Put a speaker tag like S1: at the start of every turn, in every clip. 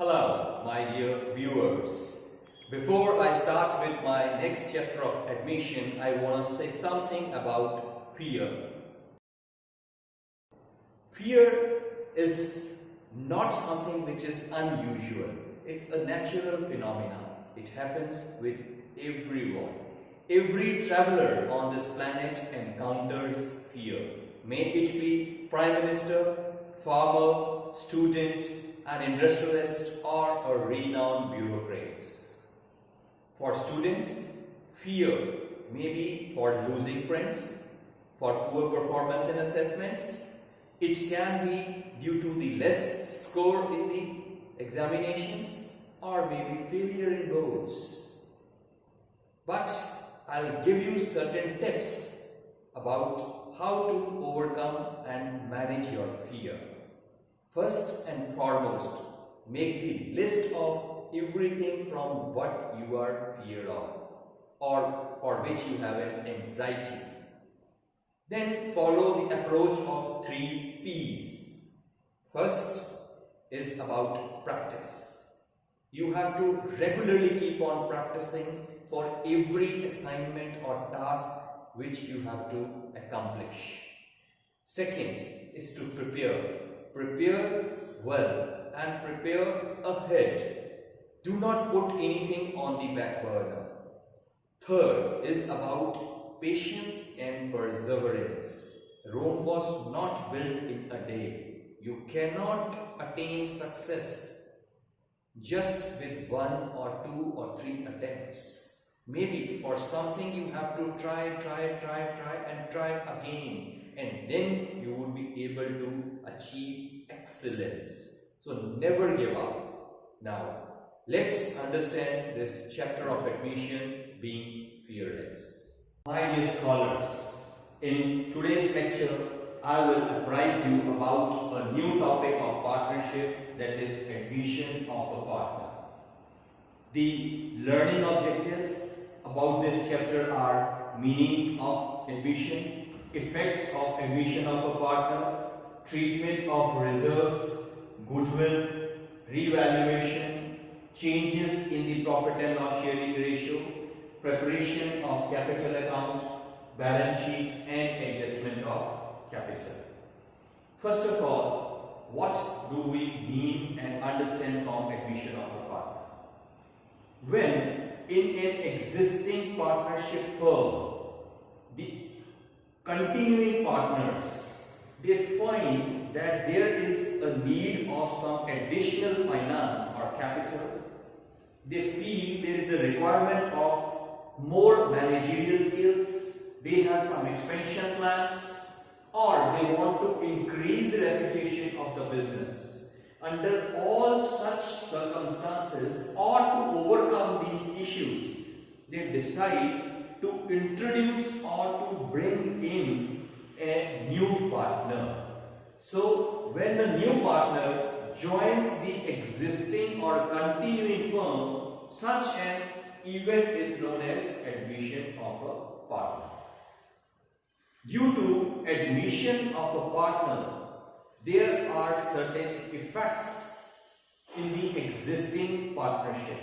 S1: Hello, my dear viewers. Before I start with my next chapter of admission, I want to say something about fear. Fear is not something which is unusual. It's a natural phenomenon. It happens with everyone. Every traveler on this planet encounters fear. May it be Prime Minister, farmer, student, an industrialist, or a renowned bureaucrat. For students, fear may be for losing friends, for poor performance in assessments. It can be due to the less score in the examinations, or maybe failure in boards. But I'll give you certain tips about how to overcome and manage your fear. First and foremost, make the list of everything from what you are fear of or for which you have an anxiety. Then follow the approach of 3 P's. First is about practice. You have to regularly keep on practicing for every assignment or task which you have to accomplish. Second is to prepare. Prepare well and prepare ahead. Do not put anything on the back burner. Third is about patience and perseverance. Rome was not built in a day. You cannot attain success just with 1 or 2 or 3 attempts. Maybe for something you have to try and try again, and then you would be able to achieve excellence. So never give up. Now, let's understand this chapter of admission, being fearless. My dear scholars, in today's lecture, I will apprise you about a new topic of partnership, that is admission of a partner. The learning objectives about this chapter are meaning of admission, effects of admission of a partner, treatment of reserves, goodwill, revaluation, changes in the profit and loss sharing ratio, preparation of capital account, balance sheet, and adjustment of capital. First of all, what do we mean and understand from admission of a partner? When in an existing partnership firm, the continuing partners, they find that there is a need of some additional finance or capital. They feel there is a requirement of more managerial skills. They have some expansion plans, or they want to increase the reputation of the business. Under all such circumstances, or to overcome these issues, they decide to introduce or to bring in a new partner. So, when a new partner joins the existing or continuing firm, such an event is known as admission of a partner. Due to admission of a partner, there are certain effects in the existing partnership.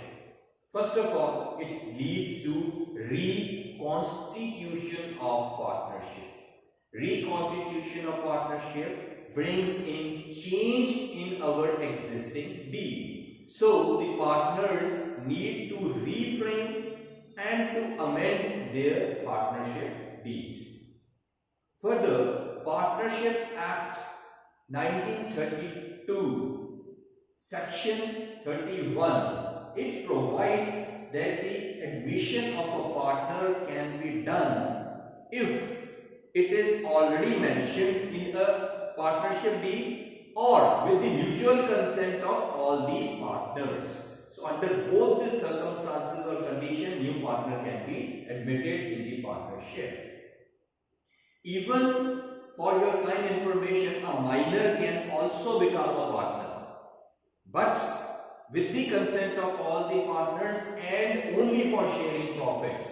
S1: First of all, it leads to reconstitution of partnership. Reconstitution of partnership brings in change in our existing deal. So, the partners need to reframe and to amend their partnership deed. Further, Partnership Act 1932, Section 31, it provides that the admission of a partner can be done if it is already mentioned in a partnership deed or with the mutual consent of all the partners. So, under both these circumstances or conditions, new partner can be admitted in the partnership. Even for your kind information, a minor can also become a partner, but with the consent of all the partners and only for sharing profits.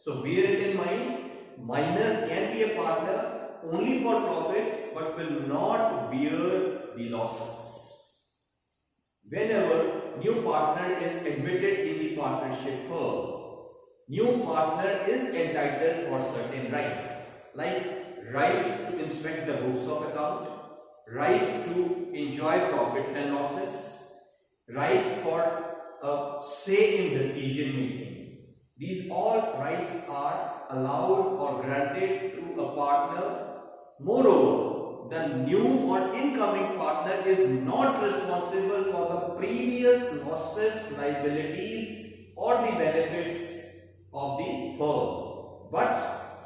S1: So bear it in mind, minor can be a partner only for profits but will not bear the losses. Whenever new partner is admitted in the partnership firm, new partner is entitled for certain rights, like right to inspect the books of account, right to enjoy profits and losses, right for a say in decision making. These all rights are allowed or granted to a partner. Moreover, the new or incoming partner is not responsible for the previous losses, liabilities or the benefits of the firm, but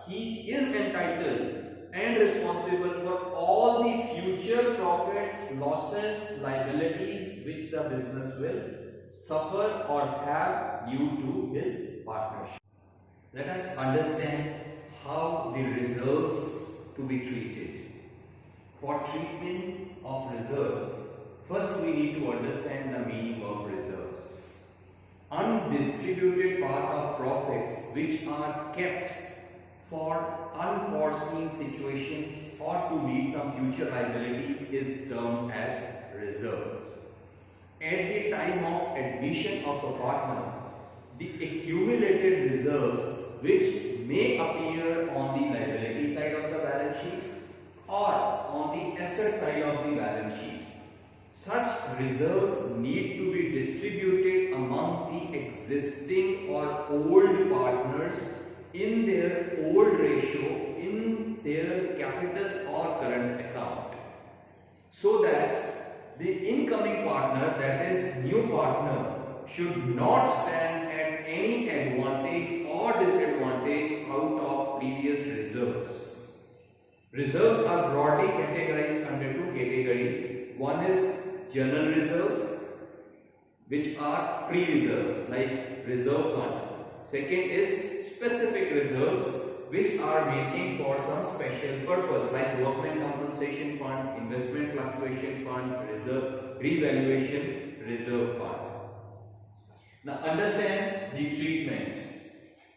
S1: he is entitled and responsible for all the future profits, losses, liabilities which the business will suffer or have due to his partnership. Let us understand how the reserves to be treated. For treatment of reserves, first we need to understand the meaning of reserves. Undistributed part of profits which are kept for unforeseen situations or to meet some future liabilities is termed as reserve. At the time of admission of a partner, the accumulated reserves which may appear on the liability side of the balance sheet or on the asset side of the balance sheet, such reserves need to be distributed among the existing or old partners in their old ratio in their capital or current account, so that the incoming partner, that is new partner, should not stand at any advantage or disadvantage out of previous reserves. Reserves are broadly categorized under two categories. One is general reserves, which are free reserves like reserve fund. Second is specific reserves, which are maintained for some special purpose like workmen compensation fund, investment fluctuation fund, reserve revaluation reserve fund. Now understand the treatment.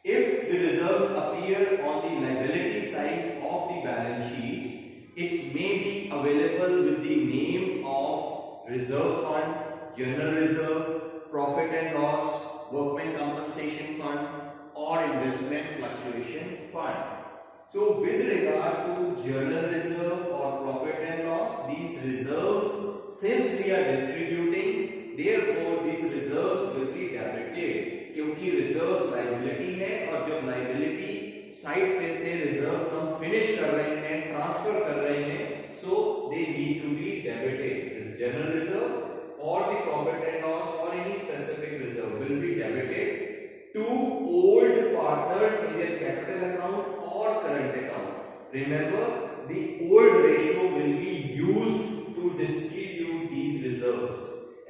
S1: If the reserves appear on the liability side of the balance sheet, it may be available with the name of reserve fund, general reserve, profit and loss, workmen compensation fund or investment fluctuation fund. So with regard to general reserve or profit and loss, these reserves, since we are distributing, therefore these reserves will be debited, क्योंकि reserves liability है और जब liability side पे से reserves हम finish कर रहे हैं, transfer कर रहे हैं, so they need to be debited. General reserve or the profit and loss or any specific reserve will be debited to old partners in their capital account or current account. Remember, the old ratio will be used to distribute these reserves,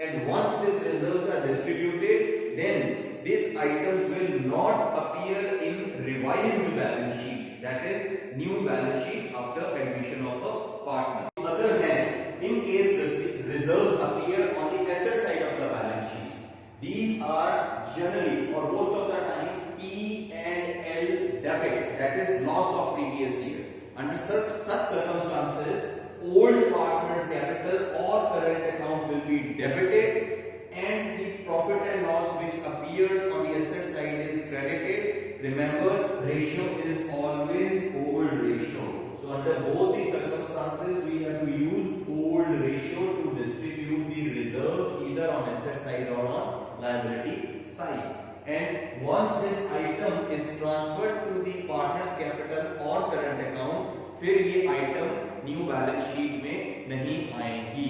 S1: and once these reserves are distributed, then these items will not appear in revised balance sheet, that is new balance sheet after admission of a partner. On the other hand, in case reserves appear on the asset side of the balance sheet, these are generally or most of the time P&L debit, that is loss of previous year. Under such circumstances, old partner's capital or current account will be debited and the profit and loss which appears on the asset side is credited. Remember, ratio is always old ratio. So under both the circumstances, we have to use old ratio to distribute the reserves either on asset side or on liability side. And once this item is transferred to the partner's capital or current account, फिर ये item new balance sheet में नहीं आएंगी.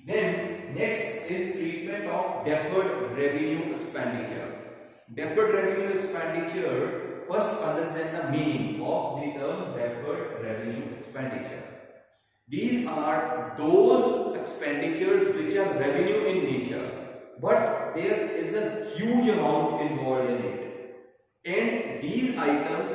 S1: Then next is treatment of deferred revenue expenditure. Deferred revenue expenditure, first understand the meaning of the term deferred revenue expenditure. These are those expenditures which are revenue in nature, but there is a huge amount involved in it, and these items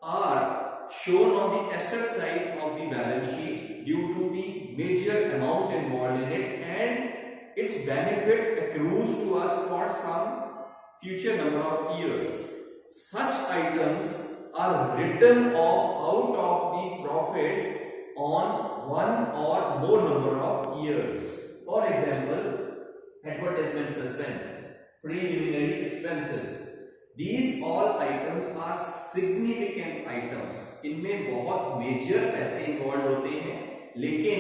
S1: are shown on the asset side of the balance sheet due to the major amount involved in it, and its benefit accrues to us for some future number of years. Such items are written off out of the profits on one or more number of years. For example, advertisement suspense, preliminary expenses. These all items are significant items. इनमें बहुत major पैसे involve होते हैं, लेकिन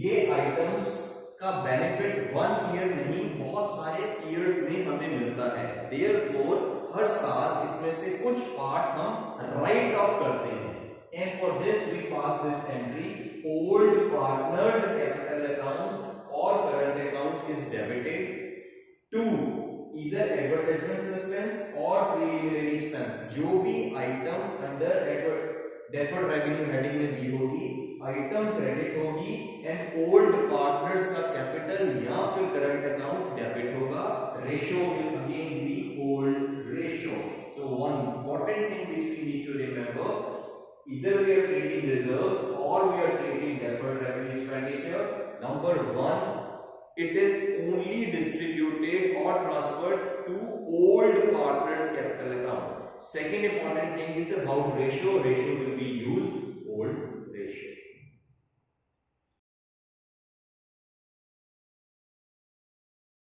S1: ये items का benefit 1 year नहीं, बहुत सारे ईयर्स में हमें मिलता है. Therefore, हर साल इसमें से कुछ पार्ट हम राइट ऑफ करते हैं. And for this we pass this entry: old partners capital account or current account is debited to either advertisement suspense or preliminary expense. जो भी item under deferred revenue heading में दी होगी, item credit होगी and old partners का capital या फिर current account debit होगा. Ratio will again be old ratio. So one important thing which we need to remember: either we are treating reserves or we are treating deferred revenue expenditure. Number one, it is only distributed or transferred to old partners capital account. Second important thing is about ratio. Ratio will be used old